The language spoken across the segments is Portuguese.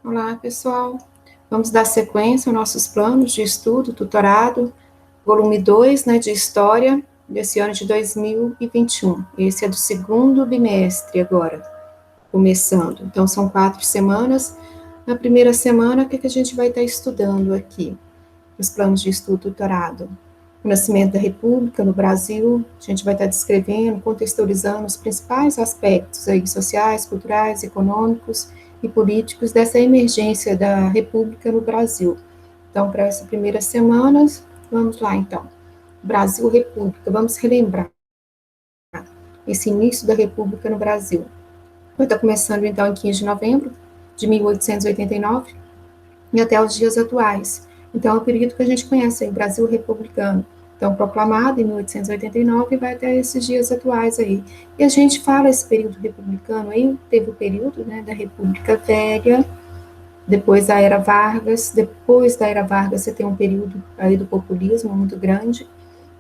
Olá, pessoal. Vamos dar sequência aos nossos planos de estudo, tutorado, volume 2, de História, desse ano de 2021. Esse é do segundo bimestre agora, começando. Então, são 4 semanas. Na primeira semana, o que a gente vai estar estudando aqui? Os planos de estudo, tutorado. O nascimento da República no Brasil, a gente vai estar descrevendo, contextualizando os principais aspectos aí, sociais, culturais, econômicos e políticos dessa emergência da República no Brasil. Então, para essa primeira semana, vamos lá então. Brasil, República, vamos relembrar esse início da República no Brasil. Vai estar começando então em 15 de novembro de 1889 e até os dias atuais. Então, é o período que a gente conhece aí, Brasil republicano. Então, proclamado em 1889 e vai até esses dias atuais aí. E a gente fala esse período republicano aí, teve o período, da República Velha, depois da Era Vargas, depois da Era Vargas você tem um período aí do populismo muito grande,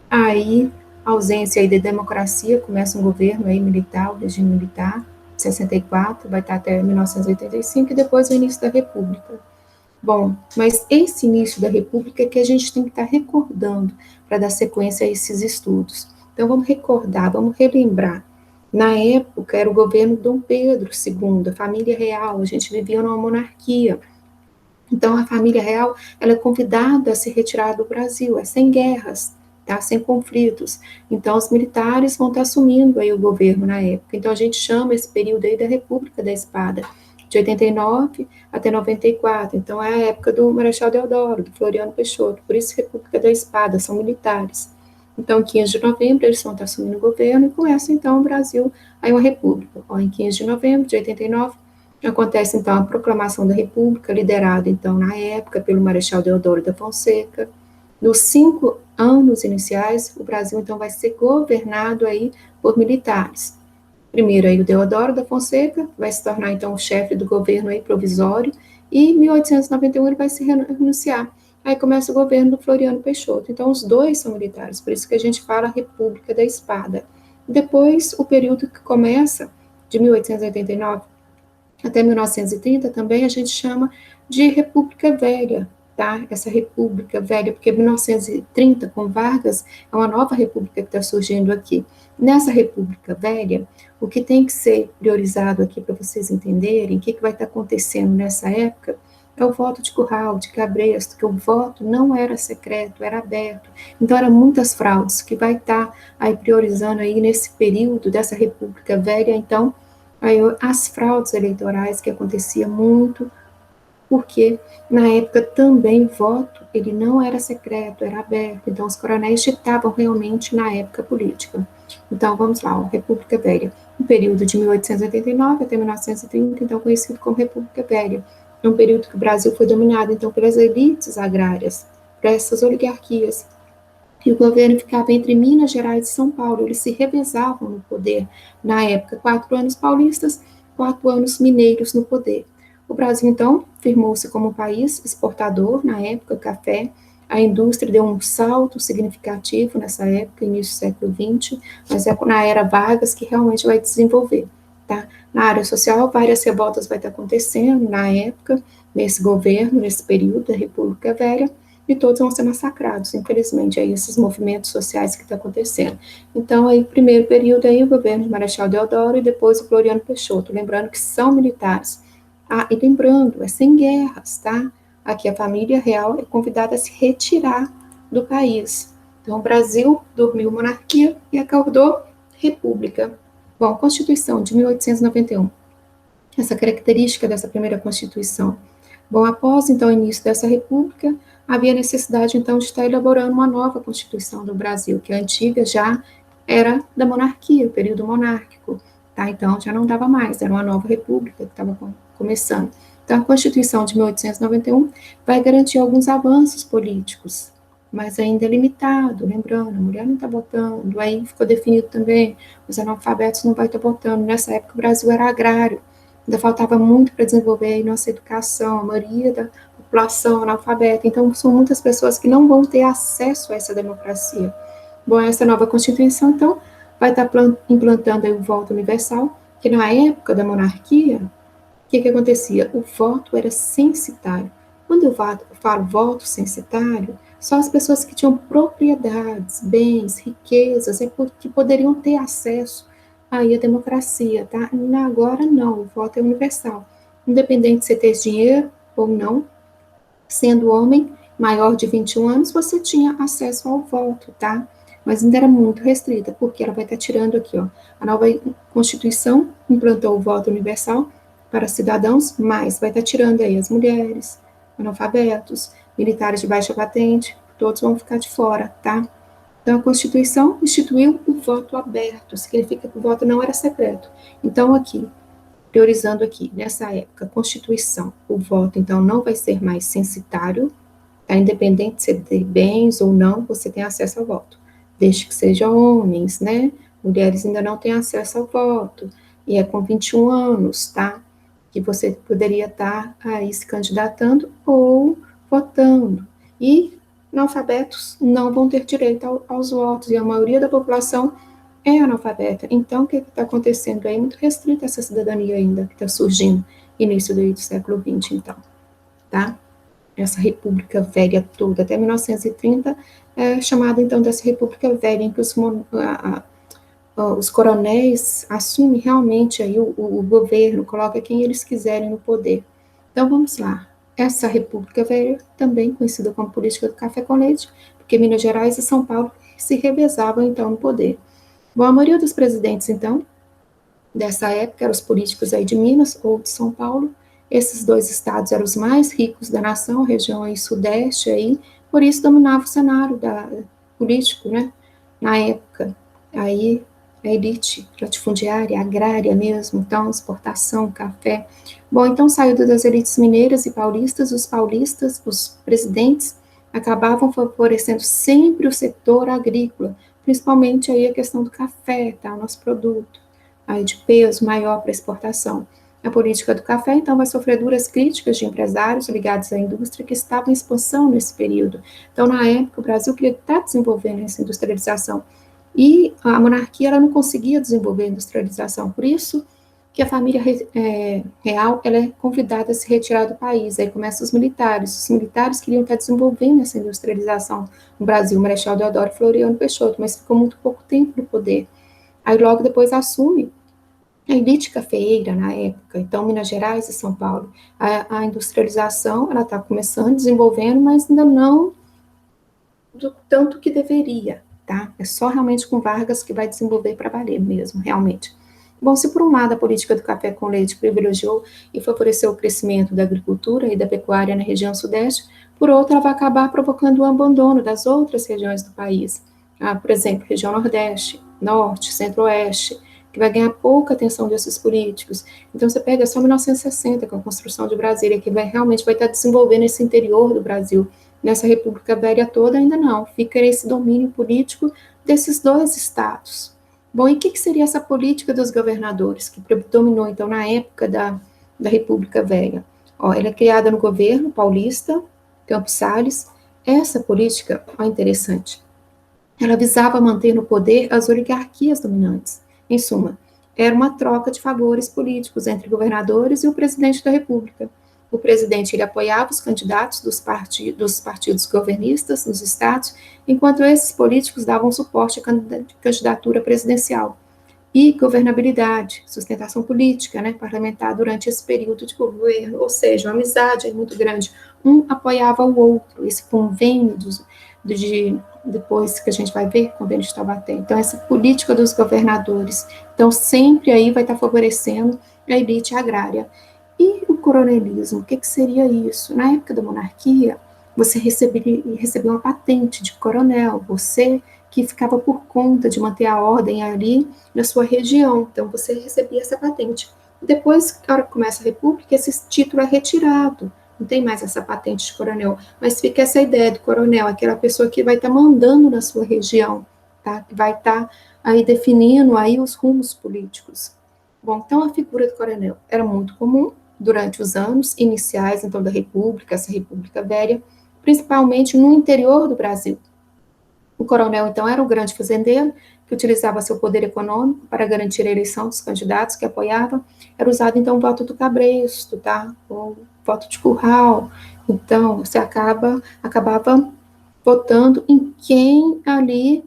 aí ausência aí de democracia, começa um governo aí militar, o regime militar, 64, vai estar até 1985, e depois o início da República. Bom, mas esse início da República é que a gente tem que estar recordando para dar sequência a esses estudos. Então, vamos recordar, vamos relembrar. Na época, era o governo Dom Pedro II, a família real, a gente vivia numa monarquia. Então, a família real, ela é convidada a se retirar do Brasil, é sem guerras, tá? Sem conflitos. Então, os militares vão estar assumindo aí o governo na época. Então, a gente chama esse período aí da República da Espada, de 89 até 94. Então, é a época do Marechal Deodoro, do Floriano Peixoto. Por isso, República da Espada, são militares. Então, em 15 de novembro, eles vão estar assumindo o governo e começa, então, o Brasil aí uma república. Em 15 de novembro de 89, acontece, então, a proclamação da República, liderada, então, na época, pelo Marechal Deodoro da Fonseca. Nos 5 anos iniciais, o Brasil, então, vai ser governado aí por militares. Primeiro, aí, o Deodoro da Fonseca vai se tornar, então, o chefe do governo aí provisório, e em 1891 ele vai se renunciar. Aí começa o governo do Floriano Peixoto. Então, os dois são militares, por isso que a gente fala República da Espada. Depois, o período que começa, de 1889 até 1930, também a gente chama de República Velha, tá? Essa República Velha, porque 1930, com Vargas, é uma nova república que está surgindo aqui. Nessa República Velha, o que tem que ser priorizado aqui para vocês entenderem, o que vai estar acontecendo nessa época, é o voto de curral, de cabresto, que o voto não era secreto, era aberto. Então, eram muitas fraudes, que vai estar aí priorizando aí nesse período dessa República Velha, então, aí, as fraudes eleitorais que acontecia muito, porque na época também o voto ele não era secreto, era aberto, então os coronéis ditavam realmente na época política. Então vamos lá, a República Velha, o período de 1889 até 1930, então conhecido como República Velha, é um período que o Brasil foi dominado então pelas elites agrárias, por essas oligarquias, e o governo ficava entre Minas Gerais e São Paulo, eles se revezavam no poder. Na época, 4 anos paulistas, 4 anos mineiros no poder. O Brasil, então, firmou-se como um país exportador, na época, café. A indústria deu um salto significativo nessa época, início do século XX, mas é na era Vargas que realmente vai desenvolver. Tá? Na área social, várias revoltas vai estar acontecendo na época, nesse governo, nesse período da República Velha, e todos vão ser massacrados, infelizmente, aí esses movimentos sociais que estão acontecendo. Então, aí, primeiro período aí, o governo de Marechal Deodoro e depois o Floriano Peixoto, lembrando que são militares. Ah, e lembrando, é sem guerras, tá? Aqui a família real é convidada a se retirar do país. Então, o Brasil dormiu monarquia e acordou república. Bom, Constituição de 1891. Essa característica dessa primeira Constituição. Bom, após, então, o início dessa república, havia necessidade, então, de estar elaborando uma nova Constituição do Brasil, que a antiga já era da monarquia, o período monárquico, tá? Então, já não dava mais, era uma nova república que estava começando. Então, a Constituição de 1891 vai garantir alguns avanços políticos, mas ainda é limitado, lembrando, a mulher não está votando, aí ficou definido também, os analfabetos não vai estar votando. Nessa época, o Brasil era agrário, ainda faltava muito para desenvolver a nossa educação, a maioria da população analfabeta, então são muitas pessoas que não vão ter acesso a essa democracia. Bom, essa nova Constituição, então, vai estar implantando aí o voto universal, que na época da monarquia, que acontecia? O voto era censitário. Quando eu falo voto censitário, só as pessoas que tinham propriedades, bens, riquezas, que poderiam ter acesso aí à democracia, tá? Agora não, o voto é universal. Independente de você ter dinheiro ou não, sendo homem maior de 21 anos, você tinha acesso ao voto, tá? Mas ainda era muito restrita, porque ela vai estar tirando aqui, ó. A nova Constituição implantou o voto universal para cidadãos, mas vai estar tirando aí as mulheres, analfabetos, militares de baixa patente, todos vão ficar de fora, tá? Então, a Constituição instituiu o voto aberto, significa que o voto não era secreto. Então, aqui, priorizando aqui, nessa época, Constituição, o voto, então, não vai ser mais censitário, tá? Independente de você ter bens ou não, você tem acesso ao voto, desde que sejam homens, né? Mulheres ainda não têm acesso ao voto, e é com 21 anos, tá? Que você poderia estar aí se candidatando ou votando. E analfabetos não vão ter direito aos votos, e a maioria da população é analfabeta. Então, o que está acontecendo aí? Muito restrita essa cidadania ainda, que está surgindo, início do século XX, então, tá? Essa República Velha toda, até 1930, é chamada, então, dessa República Velha, em que os coronéis assumem realmente aí o governo, coloca quem eles quiserem no poder. Então, vamos lá. Essa República Velha, também conhecida como política do café com leite, porque Minas Gerais e São Paulo se revezavam, então, no poder. Bom, a maioria dos presidentes, então, dessa época eram os políticos aí de Minas ou de São Paulo. Esses dois estados eram os mais ricos da nação, região aí sudeste aí, por isso dominava o cenário político, né? Na época, aí a elite latifundiária, agrária mesmo, então exportação, café. Bom, então saindo das elites mineiras e paulistas, os presidentes acabavam favorecendo sempre o setor agrícola, principalmente aí a questão do café, tá? O nosso produto aí de peso maior para exportação. A política do café, então, vai sofrer duras críticas de empresários ligados à indústria que estavam em expansão nesse período. Então, na época, o Brasil queria estar desenvolvendo essa industrialização e a monarquia ela não conseguia desenvolver a industrialização. Por isso que a família real ela é convidada a se retirar do país. Aí começam os militares. Os militares queriam estar desenvolvendo essa industrialização no Brasil, Marechal Deodoro Floriano Peixoto, mas ficou muito pouco tempo no poder. Aí logo depois assume a elite cafeeira na época, então Minas Gerais e São Paulo. A industrialização, ela está começando, desenvolvendo, mas ainda não do tanto que deveria, tá? É só realmente com Vargas que vai desenvolver para valer mesmo, realmente. Bom, se por um lado a política do café com leite privilegiou e favoreceu o crescimento da agricultura e da pecuária na região sudeste, por outro, ela vai acabar provocando o abandono das outras regiões do país. Por exemplo, região nordeste, norte, centro-oeste, que vai ganhar pouca atenção desses políticos. Então, você pega só 1960, com a construção de Brasília, que realmente vai estar desenvolvendo esse interior do Brasil. Nessa República Velha toda, ainda não. Fica esse domínio político desses dois estados. Bom, e o que seria essa política dos governadores, que predominou, então, na época da República Velha? Ela é criada no governo paulista, Campos Salles. Essa política, interessante, ela visava manter no poder as oligarquias dominantes. Em suma, era uma troca de favores políticos entre governadores e o presidente da República. O presidente ele apoiava os candidatos dos partidos governistas nos estados, enquanto esses políticos davam suporte à candidatura presidencial. E governabilidade, sustentação política, né, parlamentar durante esse período de governo, ou seja, uma amizade muito grande. Um apoiava o outro, esse convênio depois que a gente vai ver, convênio de Taubaté. Então, essa política dos governadores. Então, sempre aí vai estar favorecendo a elite agrária. E o coronelismo, o que seria isso? Na época da monarquia, você recebia uma patente de coronel, você que ficava por conta de manter a ordem ali na sua região, então você recebia essa patente. Depois, na hora que começa a república, esse título é retirado, não tem mais essa patente de coronel, mas fica essa ideia do coronel, aquela pessoa que vai estar mandando na sua região, tá? Que vai estar aí definindo aí os rumos políticos. Bom, então a figura do coronel era muito comum durante os anos iniciais, então, da República, essa República Velha, principalmente no interior do Brasil. O coronel, então, era o grande fazendeiro que utilizava seu poder econômico para garantir a eleição dos candidatos que apoiavam, era usado, então, o voto do cabresto, tá? O voto de curral. Então, você acabava votando em quem ali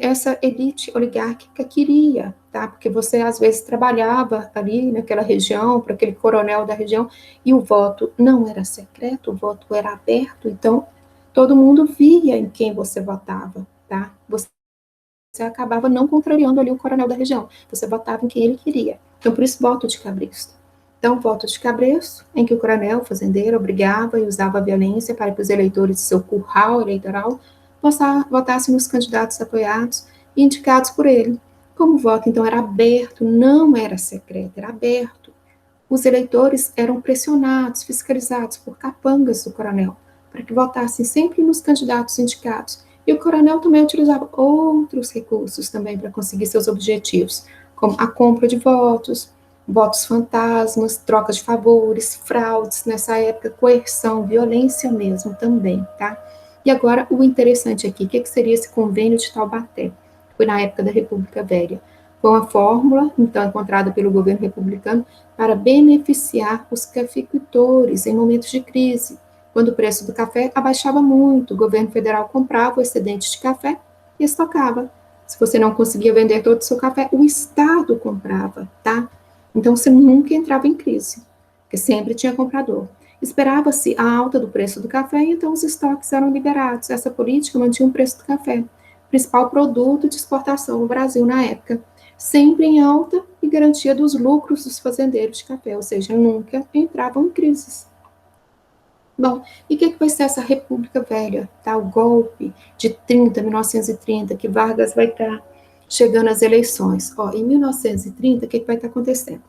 essa elite oligárquica queria, tá? Porque você, às vezes, trabalhava ali naquela região, para aquele coronel da região, e o voto não era secreto, o voto era aberto, então todo mundo via em quem você votava, tá? Você acabava não contrariando ali o coronel da região, você votava em quem ele queria. Então, por isso, voto de cabresto. Então, voto de cabresto, em que o coronel, fazendeiro, obrigava e usava a violência para que os eleitores de seu curral eleitoral votassem nos candidatos apoiados e indicados por ele. Como o voto, então, era aberto, não era secreto, era aberto. Os eleitores eram pressionados, fiscalizados por capangas do coronel, para que votassem sempre nos candidatos indicados. E o coronel também utilizava outros recursos também para conseguir seus objetivos, como a compra de votos, votos fantasmas, troca de favores, fraudes, nessa época, coerção, violência mesmo também, tá? E agora, o interessante aqui, o que seria esse convênio de Taubaté? Foi na época da República Velha. Foi uma fórmula, então, encontrada pelo governo republicano para beneficiar os cafeicultores em momentos de crise. Quando o preço do café abaixava muito, o governo federal comprava o excedente de café e estocava. Se você não conseguia vender todo o seu café, o Estado comprava, tá? Então, você nunca entrava em crise, porque sempre tinha comprador. Esperava-se a alta do preço do café e então os estoques eram liberados. Essa política mantinha o preço do café, principal produto de exportação no Brasil na época, sempre em alta e garantia dos lucros dos fazendeiros de café, ou seja, nunca entravam em crises. Bom, e o que vai ser essa República Velha? Tá? O golpe de 1930, que Vargas vai estar chegando às eleições. Ó, em 1930, o que vai estar acontecendo?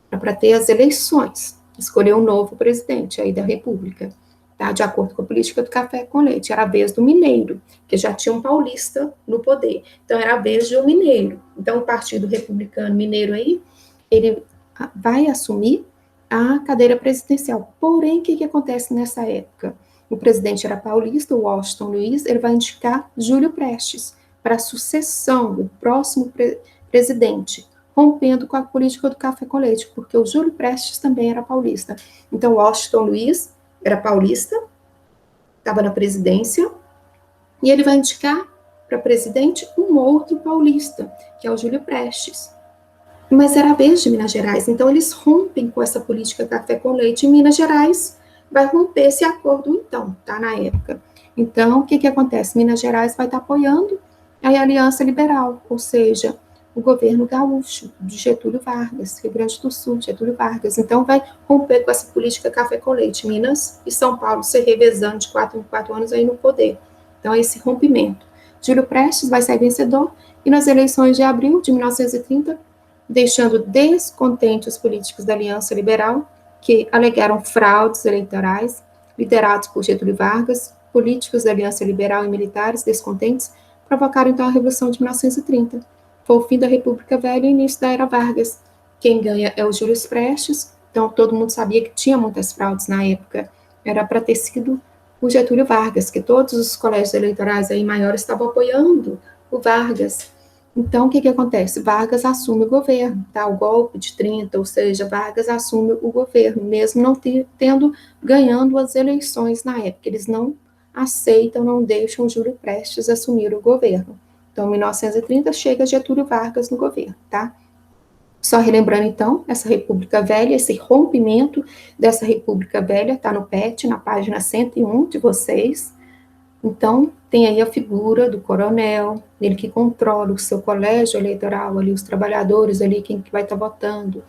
Para ter as eleições, escolher um novo presidente aí da República, tá? De acordo com a política do café com leite. Era a vez do mineiro, que já tinha um paulista no poder. Então, era a vez de um mineiro. Então, o Partido Republicano Mineiro aí, ele vai assumir a cadeira presidencial. Porém, o que acontece nessa época? O presidente era paulista, o Washington Luiz, ele vai indicar Júlio Prestes para a sucessão do próximo presidente, rompendo com a política do café com leite, porque o Júlio Prestes também era paulista. Então, Washington Luiz era paulista, estava na presidência, e ele vai indicar para presidente um outro paulista, que é o Júlio Prestes. Mas era a vez de Minas Gerais, então eles rompem com essa política café com leite. Em Minas Gerais vai romper esse acordo, então, tá, na época. Então, o que acontece? Minas Gerais vai estar apoiando a Aliança Liberal, ou seja, o governo gaúcho, de Getúlio Vargas, Rio Grande do Sul, Getúlio Vargas. Então, vai romper com essa política café com leite. Minas e São Paulo se revezando de 4 em 4 anos aí no poder. Então, é esse rompimento. Júlio Prestes vai sair vencedor, e nas eleições de abril de 1930, deixando descontentes os políticos da Aliança Liberal, que alegaram fraudes eleitorais, liderados por Getúlio Vargas, políticos da Aliança Liberal e militares descontentes, provocaram então a Revolução de 1930. Foi o fim da República Velha e o início da Era Vargas. Quem ganha é o Júlio Prestes, então todo mundo sabia que tinha muitas fraudes na época. Era para ter sido o Getúlio Vargas, que todos os colégios eleitorais aí maiores estavam apoiando o Vargas. Então, o que acontece? Vargas assume o governo, tá? O golpe de 30, ou seja, Vargas assume o governo, mesmo não ganhando as eleições na época. Eles não aceitam, não deixam Júlio Prestes assumir o governo. Então, em 1930, chega Getúlio Vargas no governo, tá? Só relembrando, então, essa República Velha, esse rompimento dessa República Velha, está no PET, na página 101 de vocês. Então, tem aí a figura do coronel, ele que controla o seu colégio eleitoral, ali, os trabalhadores ali, quem que vai estar votando,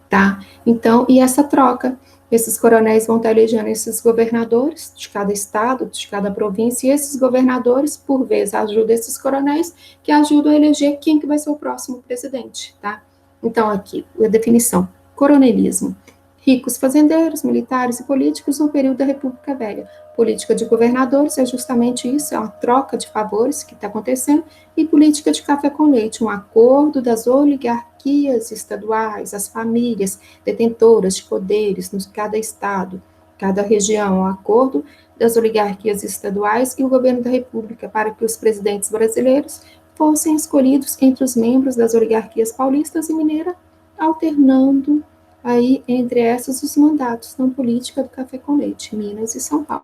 tá? Então, e essa troca, esses coronéis vão estar elegendo esses governadores de cada estado, de cada província, e esses governadores, por vezes, ajudam esses coronéis, que ajudam a eleger quem que vai ser o próximo presidente, tá? Então, aqui, a definição, coronelismo. Ricos fazendeiros, militares e políticos no período da República Velha. Política de governadores é justamente isso, é uma troca de favores que está acontecendo, e política de café com leite, um acordo das oligarquias estaduais, as famílias detentoras de poderes em cada estado, cada região, um acordo das oligarquias estaduais e o governo da República para que os presidentes brasileiros fossem escolhidos entre os membros das oligarquias paulistas e mineira, alternando aí entre essas os mandatos na política do café com leite, Minas e São Paulo.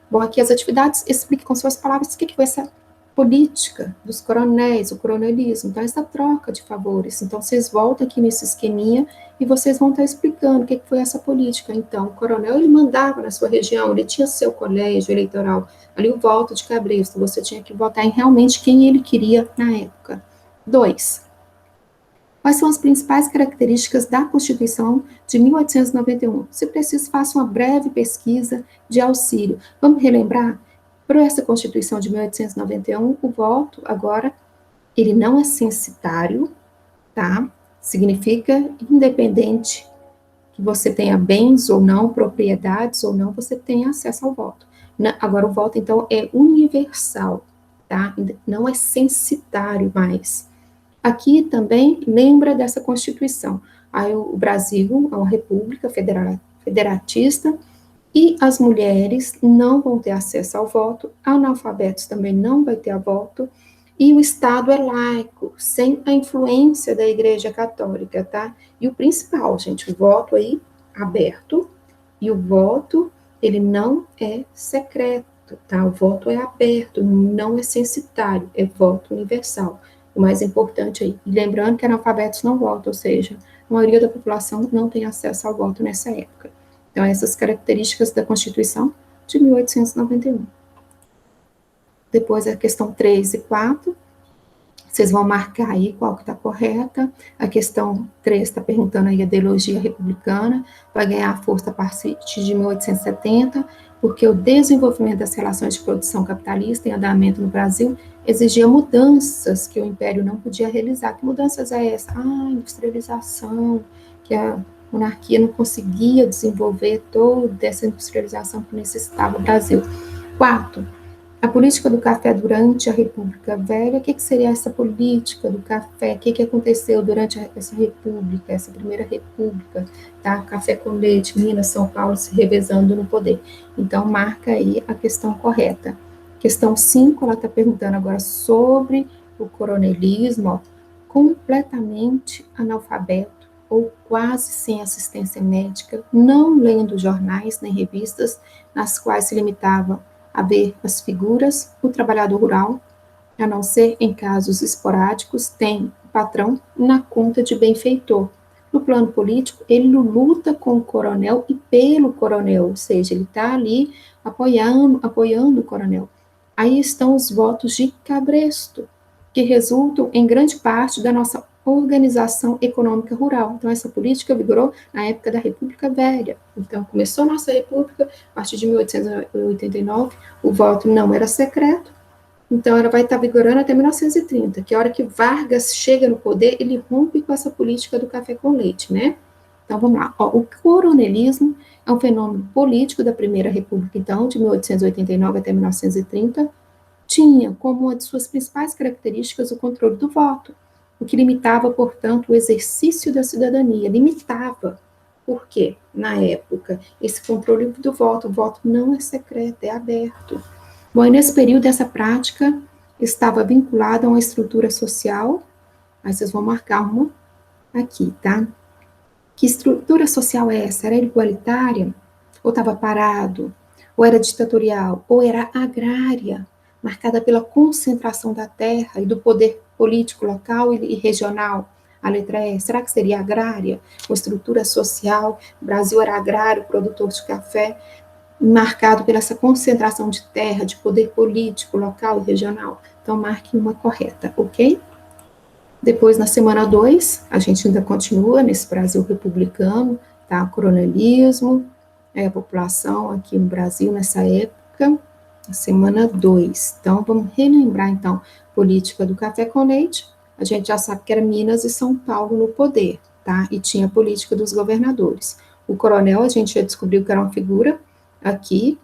Bom, aqui as atividades, explique com suas palavras o que foi essa política dos coronéis, o coronelismo, então essa troca de favores. Então vocês voltam aqui nesse esqueminha e vocês vão estar explicando o que foi essa política. Então, o coronel, ele mandava na sua região, ele tinha seu colégio eleitoral, ali o voto de cabresto, você tinha que votar em realmente quem ele queria na época. 2. Quais são as principais características da Constituição de 1891? Se preciso, faça uma breve pesquisa de auxílio. Vamos relembrar? Para essa Constituição de 1891, o voto, agora, ele não é censitário, tá? Significa independente que você tenha bens ou não, propriedades ou não, você tem acesso ao voto. Agora, o voto, então, é universal, tá? Não é censitário mais. Aqui também lembra dessa Constituição. Aí o Brasil é uma república federatista e as mulheres não vão ter acesso ao voto, analfabetos também não vai ter a voto, e o Estado é laico, sem a influência da Igreja Católica, tá? E o principal, gente, o voto aí aberto, e o voto, ele não é secreto, tá? O voto é aberto, não é censitário, é voto universal. O mais importante aí. E lembrando que analfabetos não votam, ou seja, a maioria da população não tem acesso ao voto nessa época. Então, essas características da Constituição de 1891. Depois, a questão 3 e 4, vocês vão marcar aí qual que está correta. A questão 3 está perguntando aí a ideologia republicana, vai ganhar força a partir de 1870, porque o desenvolvimento das relações de produção capitalista em andamento no Brasil exigia mudanças que o Império não podia realizar. Que mudanças é essa? Industrialização, que a monarquia não conseguia desenvolver toda essa industrialização que necessitava o Brasil. 4. A política do café durante a República Velha, o que seria essa política do café? O que aconteceu durante essa república, essa primeira república, tá? Café com leite, Minas, São Paulo se revezando no poder. Então, marca aí a questão correta. Questão 5, ela está perguntando agora sobre o coronelismo, ó, completamente analfabeto ou quase sem assistência médica, não lendo jornais nem revistas, nas quais se limitava a ver as figuras, o trabalhador rural, a não ser em casos esporádicos, tem o patrão na conta de benfeitor. No plano político, ele luta com o coronel e pelo coronel, ou seja, ele está ali apoiando o coronel. Aí estão os votos de cabresto, que resultam em grande parte da nossa organização econômica rural. Então, essa política vigorou na época da República Velha. Então, começou a nossa república, a partir de 1889, o voto não era secreto, então ela vai estar vigorando até 1930, que a hora que Vargas chega no poder, ele rompe com essa política do café com leite, né? Então, vamos lá. Ó, o coronelismo é um fenômeno político da Primeira República, então, de 1889 até 1930, tinha como uma de suas principais características o controle do voto, o que limitava, portanto, o exercício da cidadania. Limitava. Por quê? Na época, esse controle do voto, o voto não é secreto, é aberto. Bom, e nesse período, essa prática estava vinculada a uma estrutura social, aí vocês vão marcar uma aqui, tá? Que estrutura social é essa? Era igualitária? Ou estava parado? Ou era ditatorial? Ou era agrária? Marcada pela concentração da terra e do poder político local e regional. A letra E, será que seria agrária? Uma estrutura social, o Brasil era agrário, produtor de café, marcado pela essa concentração de terra, de poder político local e regional. Então, marque uma correta, ok? Depois, na semana 2, a gente ainda continua nesse Brasil republicano, tá? Coronelismo, a população aqui no Brasil nessa época, a semana 2. Então, vamos relembrar, então, política do café com leite. A gente já sabe que era Minas e São Paulo no poder, tá? E tinha a política dos governadores. O coronel, a gente já descobriu que era uma figura aqui,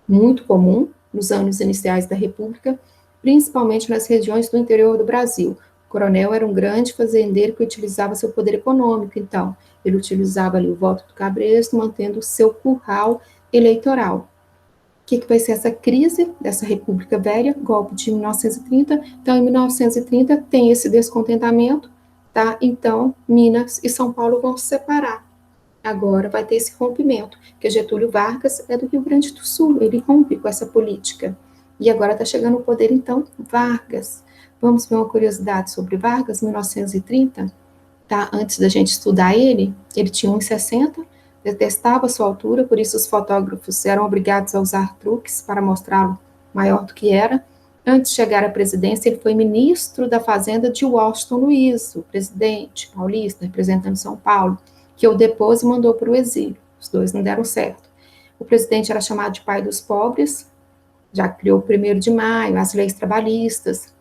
muito comum, nos anos iniciais da República, principalmente nas regiões do interior do Brasil. O coronel era um grande fazendeiro que utilizava seu poder econômico, então, ele utilizava ali o voto do cabresto, mantendo o seu curral eleitoral. que vai ser essa crise dessa República Velha, golpe de 1930. Então, em 1930, tem esse descontentamento, tá? Então, Minas e São Paulo vão se separar. Agora vai ter esse rompimento, que Getúlio Vargas é do Rio Grande do Sul, ele rompe com essa política. E agora está chegando ao poder, então, Vargas. Vamos ver uma curiosidade sobre Vargas, 1930, tá? Antes da gente estudar ele tinha 1,60, detestava sua altura, por isso os fotógrafos eram obrigados a usar truques para mostrá-lo maior do que era. Antes de chegar à presidência, ele foi ministro da Fazenda de Washington Luiz, o presidente paulista, representando São Paulo, que o depôs e mandou para o exílio. Os dois não deram certo. O presidente era chamado de pai dos pobres, já criou o 1º de maio, as leis trabalhistas,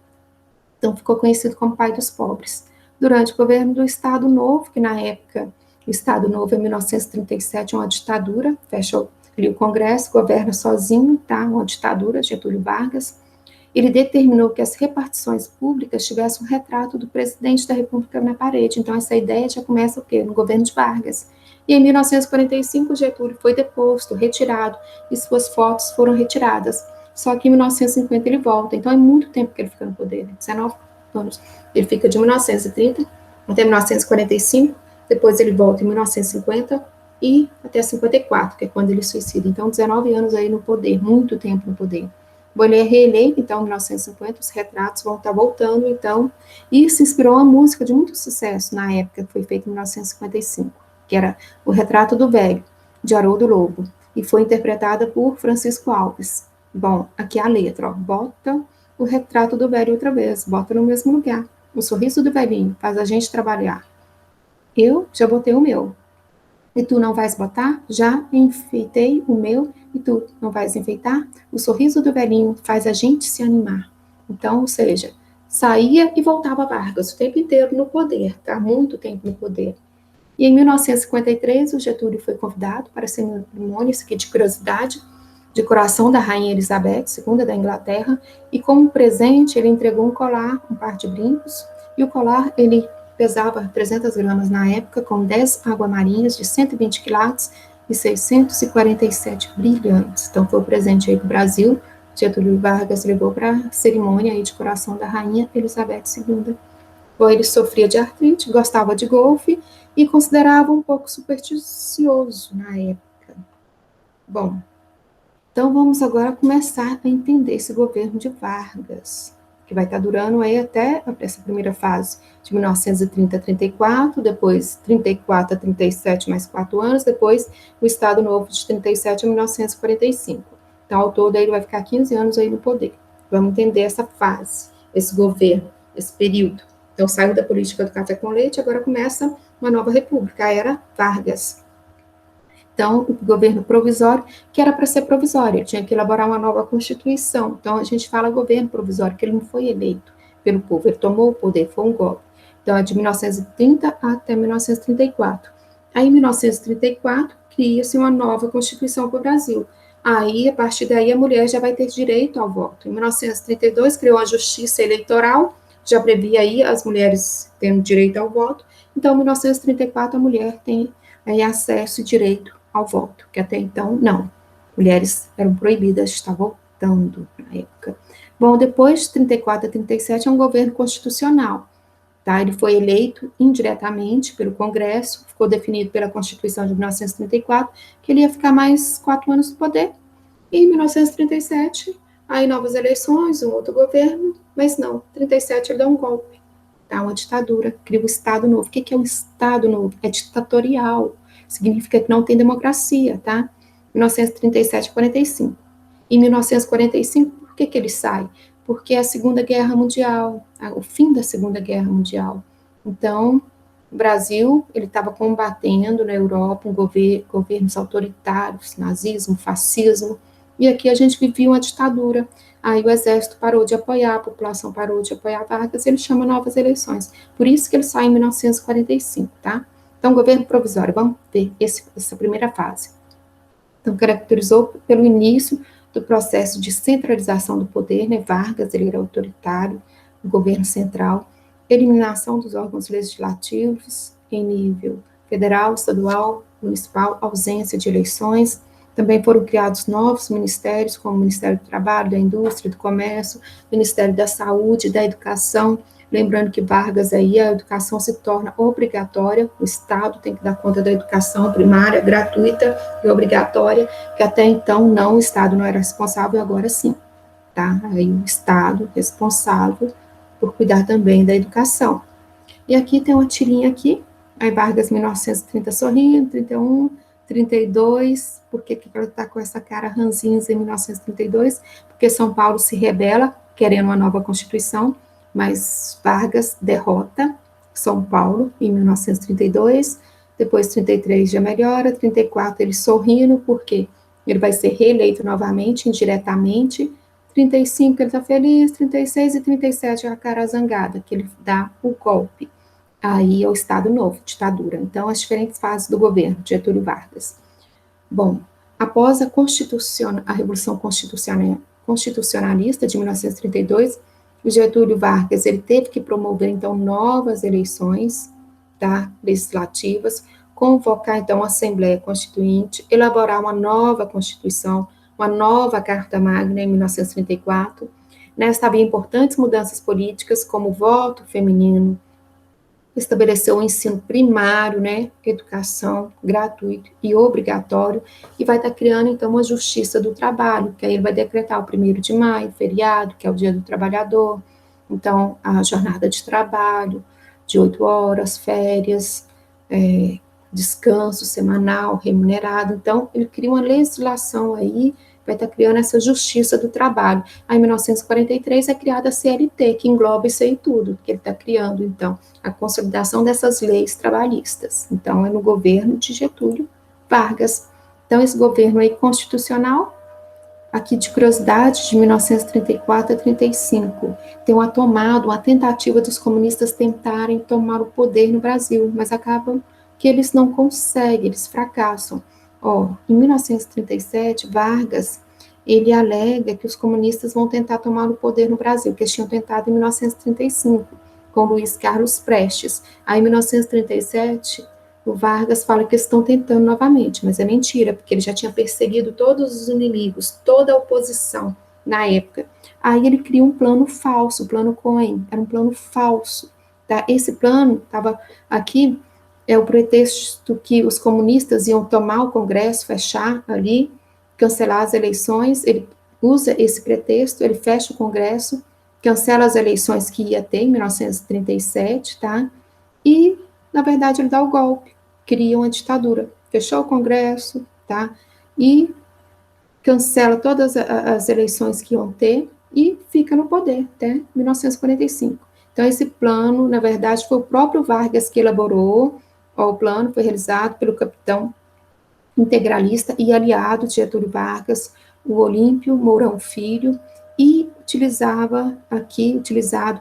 então ficou conhecido como pai dos pobres. Durante o governo do Estado Novo, que na época, o Estado Novo, em 1937, é uma ditadura, fecha ali o Congresso, governa sozinho, tá? Uma ditadura, Getúlio Vargas. Ele determinou que as repartições públicas tivessem um retrato do presidente da República na parede. Então, essa ideia já começa o quê? No governo de Vargas. E em 1945, Getúlio foi deposto, retirado, e suas fotos foram retiradas. Só que em 1950 ele volta. Então, é muito tempo que ele fica no poder, 19 anos. Ele fica de 1930 até 1945, depois ele volta em 1950 e até 54, que é quando ele suicida. Então, 19 anos aí no poder, muito tempo no poder. Bom, ele é reeleito, então, em 1950, os retratos vão estar voltando, então, e se inspirou uma música de muito sucesso na época, que foi feita em 1955, que era O Retrato do Velho, de Haroldo Lobo, e foi interpretada por Francisco Alves. Bom, aqui é a letra, ó, bota o retrato do velho outra vez, bota no mesmo lugar, o sorriso do velhinho faz a gente trabalhar. Eu já botei o meu, e tu não vais botar? Já enfeitei o meu, e tu não vais enfeitar? O sorriso do velhinho faz a gente se animar. Então, ou seja, saía e voltava Vargas o tempo inteiro no poder, tá? Muito tempo no poder. E em 1953, o Getúlio foi convidado para a cerimônia, isso aqui de curiosidade, de coração da Rainha Elizabeth II da Inglaterra, e como presente ele entregou um colar, um par de brincos, e o colar ele pesava 300 gramas na época, com 10 aguamarinhas de 120 quilates e 647 brilhantes. Então foi o presente aí do Brasil, Getúlio Vargas levou para a cerimônia aí de coração da Rainha Elizabeth II. Bom, ele sofria de artrite, gostava de golfe e considerava um pouco supersticioso na época. Bom, então vamos agora começar a entender esse governo de Vargas, que vai estar durando aí até essa primeira fase, de 1930 a 34, depois 34 a 37, mais 4 anos, depois o Estado Novo de 37 a 1945. Então, ao todo, ele vai ficar 15 anos aí no poder. Vamos entender essa fase, esse governo, esse período. Então, saiu da política do café com leite, agora começa uma nova república, a era Vargas. Então, o governo provisório, que era para ser provisório, ele tinha que elaborar uma nova constituição. Então, a gente fala governo provisório, que ele não foi eleito pelo povo, ele tomou o poder, foi um golpe. Então, é de 1930 até 1934. Aí, em 1934, cria-se uma nova constituição para o Brasil. Aí, a partir daí, a mulher já vai ter direito ao voto. Em 1932, criou a Justiça Eleitoral, já previa aí as mulheres tendo direito ao voto. Então, em 1934, a mulher tem aí acesso e direito ao voto, que até então não. Mulheres eram proibidas de estar votando na época. Bom, depois de 34 a 37 é um governo constitucional. Tá? Ele foi eleito indiretamente pelo Congresso, ficou definido pela Constituição de 1934, que ele ia ficar mais 4 anos no poder. E em 1937, aí novas eleições, um outro governo, mas não, 37 ele dá um golpe, tá? Uma ditadura, cria o Estado Novo. O que é o Estado Novo? É ditatorial, significa que não tem democracia, tá? 1937 a 45. Em 1945, por que ele sai? Porque é a Segunda Guerra Mundial, o fim da Segunda Guerra Mundial. Então, o Brasil, ele estava combatendo na Europa governos autoritários, nazismo, fascismo, e aqui a gente vivia uma ditadura. Aí o exército parou de apoiar, a população parou de apoiar Vargas, ele chama novas eleições. Por isso que ele sai em 1945, tá? Então, governo provisório, vamos ver essa primeira fase. Então, caracterizou pelo início do processo de centralização do poder, né? Vargas, ele era autoritário, o governo central, eliminação dos órgãos legislativos em nível federal, estadual, municipal, ausência de eleições, Também foram criados novos ministérios, como o Ministério do Trabalho, da Indústria, do Comércio, Ministério da Saúde, da Educação. Lembrando que Vargas aí a educação se torna obrigatória, o Estado tem que dar conta da educação primária, gratuita e obrigatória, que até então não, o Estado não era responsável, agora sim, tá? Aí o Estado responsável por cuidar também da educação. E aqui tem uma tirinha aqui, aí Vargas 1930 sorrindo, 31, 32, por que ela está com essa cara ranzinza em 1932? Porque São Paulo se rebela, querendo uma nova Constituição, mas Vargas derrota São Paulo em 1932, depois 33 já melhora, 34 ele sorrindo, porque ele vai ser reeleito novamente, indiretamente, 35 ele está feliz, 36 e 37 é a cara zangada, que ele dá o golpe. Aí é o Estado Novo, ditadura. Então, as diferentes fases do governo, Getúlio Vargas. Bom, após a Revolução Constitucionalista de 1932, o Getúlio Vargas ele teve que promover, então, novas eleições, tá, legislativas, convocar, então, a Assembleia Constituinte, elaborar uma nova Constituição, uma nova Carta Magna em 1934. Nesta havia importantes mudanças políticas, como o voto feminino, estabeleceu o ensino primário, né, educação gratuito e obrigatório, e vai estar criando, então, uma justiça do trabalho, que aí ele vai decretar o 1º de maio, feriado, que é o dia do trabalhador, então, a jornada de trabalho, de 8 horas, férias, descanso semanal, remunerado, então, ele cria uma legislação aí, vai estar criando essa justiça do trabalho. Aí, em 1943, é criada a CLT, que engloba isso aí tudo, que ele está criando, então, a consolidação dessas leis trabalhistas. Então, é no governo de Getúlio Vargas. Então, esse governo aí constitucional, aqui de curiosidade, de 1934 a 35, tem uma tentativa dos comunistas tentarem tomar o poder no Brasil, mas acabam que eles não conseguem, eles fracassam. Em 1937, Vargas, ele alega que os comunistas vão tentar tomar o poder no Brasil, que eles tinham tentado em 1935, com Luiz Carlos Prestes. Aí, em 1937, o Vargas fala que eles estão tentando novamente, mas é mentira, porque ele já tinha perseguido todos os inimigos, toda a oposição na época. Aí ele cria um plano falso, o plano Cohen, era um plano falso. Tá? Esse plano estava aqui, é o pretexto que os comunistas iam tomar o Congresso, fechar ali, cancelar as eleições, ele usa esse pretexto, ele fecha o Congresso, cancela as eleições que ia ter em 1937, tá? E, na verdade, ele dá o golpe, cria uma ditadura, fechou o Congresso, tá? E cancela todas as eleições que iam ter e fica no poder até 1945. Então, esse plano, na verdade, foi o próprio Vargas que elaborou. O plano foi realizado pelo capitão integralista e aliado de Getúlio Vargas, o Olímpio Mourão Filho, e utilizado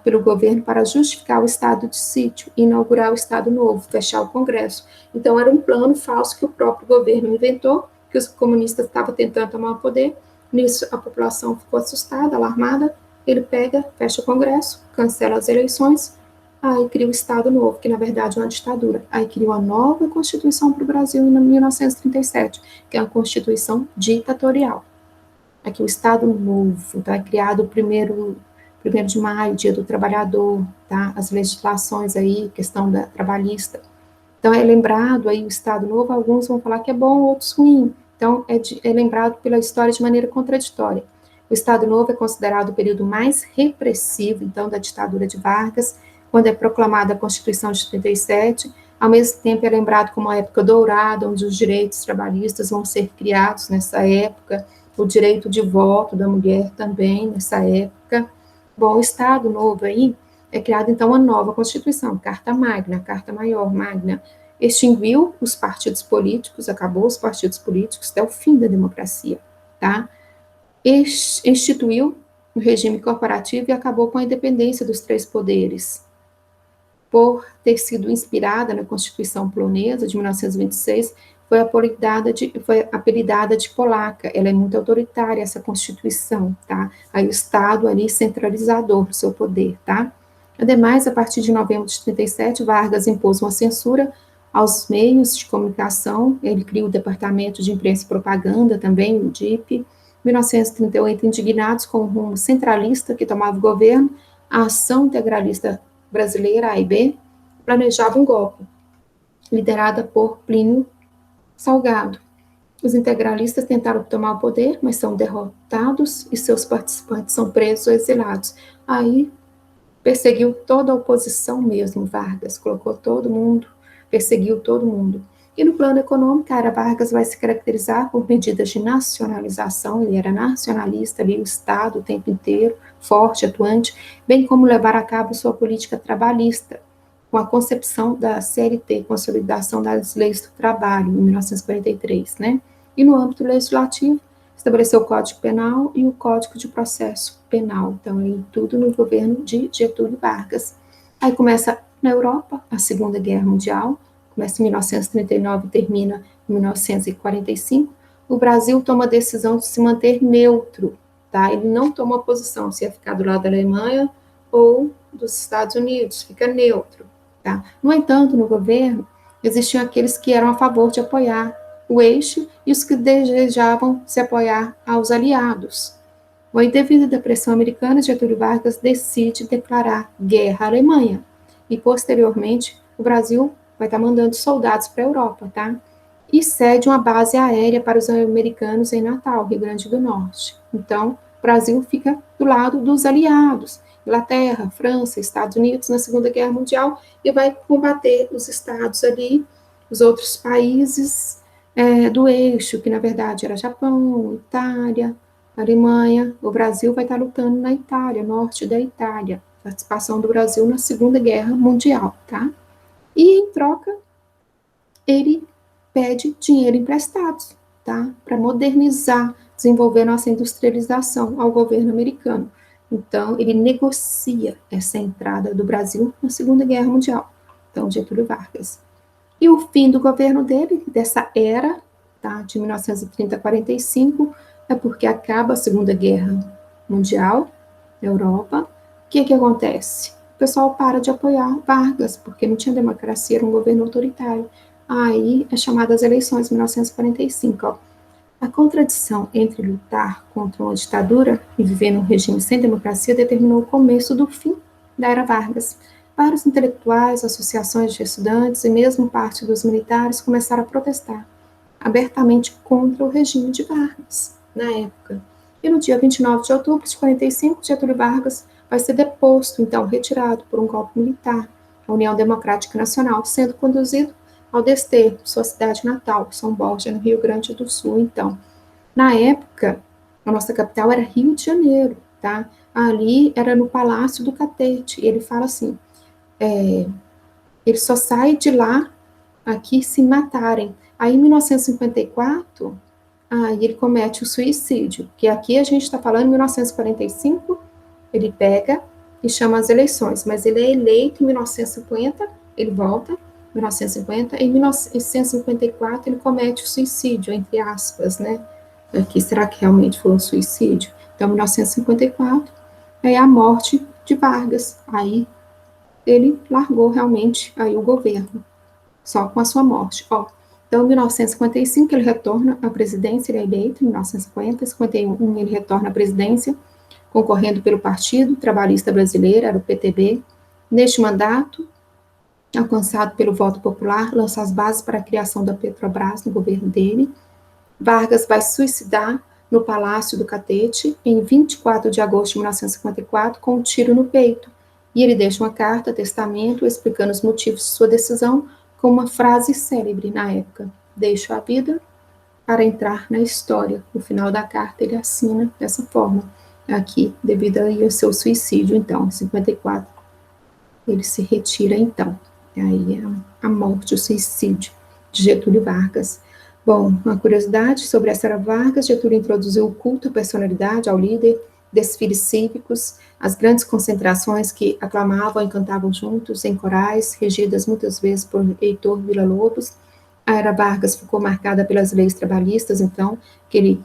pelo governo para justificar o estado de sítio, inaugurar o Estado Novo, fechar o Congresso. Então, era um plano falso que o próprio governo inventou, que os comunistas estavam tentando tomar o poder. Nisso, a população ficou assustada, alarmada. Ele pega, fecha o Congresso, cancela as eleições, aí cria o Estado Novo, que na verdade é uma ditadura. Aí cria uma nova Constituição para o Brasil em 1937, que é a Constituição ditatorial. Aqui o Estado Novo, então é criado o 1º de maio, Dia do Trabalhador, tá? As legislações aí, questão da trabalhista. Então é lembrado aí o Estado Novo, alguns vão falar que é bom, outros ruim. Então é lembrado pela história de maneira contraditória. O Estado Novo é considerado o período mais repressivo, então, da ditadura de Vargas, quando é proclamada a Constituição de 37, ao mesmo tempo é lembrado como uma época dourada, onde os direitos trabalhistas vão ser criados nessa época, o direito de voto da mulher também nessa época. Bom, o Estado Novo aí é criado, então, uma nova Constituição, Carta Magna, Carta Maior Magna, extinguiu os partidos políticos, acabou os partidos políticos até o fim da democracia, tá? Instituiu o regime corporativo e acabou com a independência dos 3 poderes. Por ter sido inspirada na Constituição polonesa de 1926, foi apelidada de polaca. Ela é muito autoritária, essa Constituição, tá? Aí o Estado ali centralizador do seu poder, tá? Ademais, a partir de novembro de 37, Vargas impôs uma censura aos meios de comunicação, ele cria o Departamento de Imprensa e Propaganda também, o DIP. Em 1938, indignados com o rumo centralista que tomava o governo, a Ação Integralista Brasileira, AIB, planejava um golpe, liderada por Plínio Salgado. Os integralistas tentaram tomar o poder, mas são derrotados e seus participantes são presos ou exilados. Aí perseguiu toda a oposição mesmo, Vargas, colocou todo mundo, perseguiu todo mundo. E no plano econômico, a era Vargas vai se caracterizar por medidas de nacionalização, ele era nacionalista ali, o Estado o tempo inteiro, forte, atuante, bem como levar a cabo sua política trabalhista, com a concepção da CLT, Consolidação das Leis do Trabalho, em 1943, né? E no âmbito legislativo, estabeleceu o Código Penal e o Código de Processo Penal. Então, aí tudo no governo de Getúlio Vargas. Aí começa na Europa a Segunda Guerra Mundial, começa em 1939 e termina em 1945. O Brasil toma a decisão de se manter neutro, tá? Ele não toma posição se ia ficar do lado da Alemanha ou dos Estados Unidos, fica neutro, tá? No entanto, no governo, existiam aqueles que eram a favor de apoiar o eixo e os que desejavam se apoiar aos aliados. Bom, devido à pressão americana, Getúlio Vargas decide declarar guerra à Alemanha e, posteriormente, o Brasil vai estar mandando soldados para a Europa, tá? E cede uma base aérea para os americanos em Natal, Rio Grande do Norte. Então, o Brasil fica do lado dos aliados, Inglaterra, França, Estados Unidos na Segunda Guerra Mundial e vai combater os estados ali, os outros países do eixo, que na verdade era Japão, Itália, Alemanha. O Brasil vai estar lutando na Itália, norte da Itália, participação do Brasil na Segunda Guerra Mundial, tá? E em troca, ele pede dinheiro emprestado, tá? Para modernizar, desenvolver nossa industrialização ao governo americano. Então, ele negocia essa entrada do Brasil na Segunda Guerra Mundial. Então, Getúlio Vargas. E o fim do governo dele, dessa era, tá, de 1930 a 45, é porque acaba a Segunda Guerra Mundial na Europa. O que acontece? O pessoal para de apoiar Vargas, porque não tinha democracia, era um governo autoritário. Aí é chamada as eleições de 1945. Ó. A contradição entre lutar contra uma ditadura e viver num regime sem democracia determinou o começo do fim da era Vargas. Vários intelectuais, associações de estudantes e mesmo parte dos militares começaram a protestar abertamente contra o regime de Vargas, na época. E no dia 29 de outubro de 45, Getúlio Vargas vai ser deposto, então retirado por um golpe militar, a União Democrática Nacional, sendo conduzido ao desterro, sua cidade natal, São Borja, no Rio Grande do Sul, então. Na época, a nossa capital era Rio de Janeiro, tá? Ali era no Palácio do Catete, e ele fala assim, ele só sai de lá aqui se matarem. Aí, em 1954, ele comete o suicídio, que aqui a gente está falando em 1945, ele pega e chama as eleições, mas ele é eleito em 1950, ele volta, 1950, em 1954 ele comete o suicídio, entre aspas, né? Aqui, será que realmente foi um suicídio? Então, 1954, é a morte de Vargas, aí ele largou realmente aí o governo, só com a sua morte. Ó, então, em 1955, ele retorna à presidência, ele é eleito, em 1950, 51, ele retorna à presidência, concorrendo pelo Partido Trabalhista Brasileiro, era o PTB. Neste mandato, alcançado pelo voto popular, lança as bases para a criação da Petrobras no governo dele. Vargas vai suicidar no Palácio do Catete, em 24 de agosto de 1954, com um tiro no peito. E ele deixa uma carta, testamento, explicando os motivos de sua decisão, com uma frase célebre na época: deixo a vida para entrar na história. No final da carta ele assina dessa forma, aqui, devido ao seu suicídio, então, em 54, ele se retira, então. Aí é a morte, o suicídio de Getúlio Vargas. Bom, uma curiosidade sobre a Sara Vargas: Getúlio introduziu o culto à personalidade, ao líder, desfiles cívicos, as grandes concentrações que aclamavam e cantavam juntos em corais, regidas muitas vezes por Heitor Villa-Lobos. A era Vargas ficou marcada pelas leis trabalhistas, então, que ele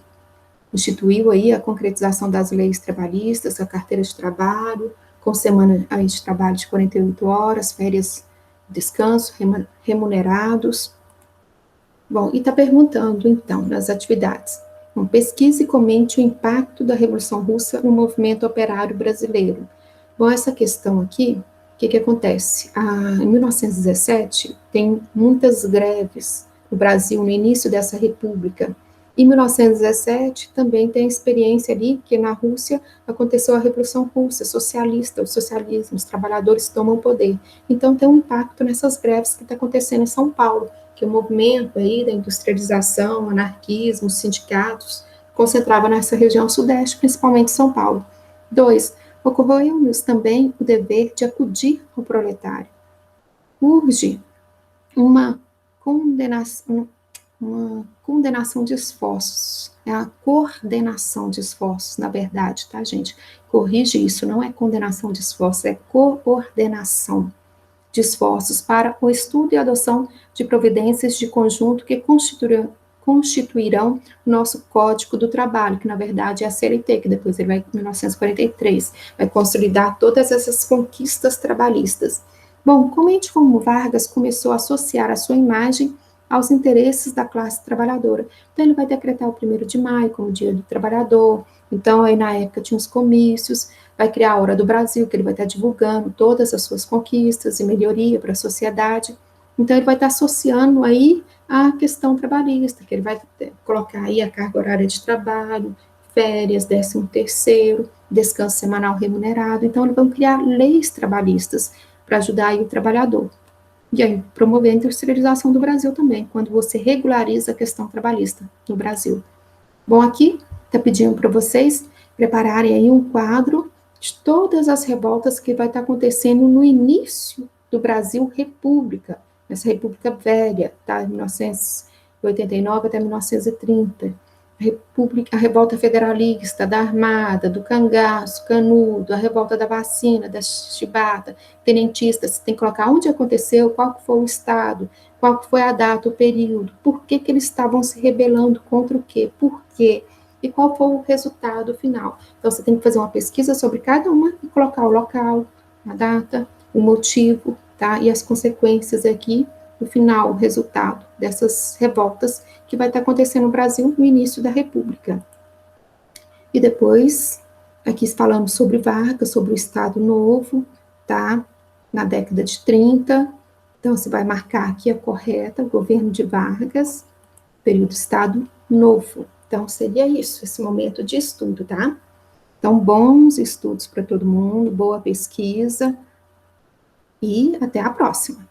instituiu aí a concretização das leis trabalhistas, a carteira de trabalho, com semana de trabalho de 48 horas, férias descanso, remunerados. Bom, e está perguntando, então, nas atividades. Pesquise e comente o impacto da Revolução Russa no movimento operário brasileiro. Bom, essa questão aqui, o que acontece? Em 1917, tem muitas greves no Brasil, no início dessa república. Em 1917, também tem a experiência ali que na Rússia aconteceu a Revolução Russa, socialista, o socialismo, os trabalhadores tomam o poder. Então, tem um impacto nessas greves que está acontecendo em São Paulo, que o movimento aí da industrialização, anarquismo, sindicatos, concentrava nessa região sudeste, principalmente São Paulo. 2. Ocorreu-nos também o dever de acudir ao proletário. Urge uma condenação de esforços, é a coordenação de esforços, na verdade, tá, gente? Corrige isso, não é condenação de esforços, é coordenação de esforços para o estudo e adoção de providências de conjunto que constituirão o nosso Código do Trabalho, que na verdade é a CLT, que depois ele vai, em 1943, vai consolidar todas essas conquistas trabalhistas. Bom, comente como Vargas começou a associar a sua imagem aos interesses da classe trabalhadora. Então, ele vai decretar o 1º de maio como Dia do Trabalhador. Então, aí na época tinha os comícios, vai criar a Hora do Brasil, que ele vai estar divulgando todas as suas conquistas e melhoria para a sociedade. Então, ele vai estar associando aí a questão trabalhista, que ele vai colocar aí a carga horária de trabalho, férias, 13º, descanso semanal remunerado. Então, eles vão criar leis trabalhistas para ajudar aí o trabalhador. E aí, promover a industrialização do Brasil também, quando você regulariza a questão trabalhista no Brasil. Bom, aqui está pedindo para vocês prepararem aí um quadro de todas as revoltas que vai estar acontecendo no início do Brasil República, essa República Velha, tá? 1989 até 1930. A revolta federalista, da Armada, do Cangaço, Canudo, a revolta da vacina, da chibata, tenentistas, tem que colocar onde aconteceu, qual foi o estado, qual foi a data, o período, por que eles estavam se rebelando contra o quê, por quê, e qual foi o resultado final. Então, você tem que fazer uma pesquisa sobre cada uma e colocar o local, a data, o motivo, tá? E as consequências aqui, no final, o resultado dessas revoltas que vai estar acontecendo no Brasil no início da República. E depois, aqui falamos sobre Vargas, sobre o Estado Novo, tá? Na década de 30. Então, você vai marcar aqui a correta, o governo de Vargas, período Estado Novo. Então, seria isso, esse momento de estudo, tá? Então, bons estudos para todo mundo, boa pesquisa e até a próxima.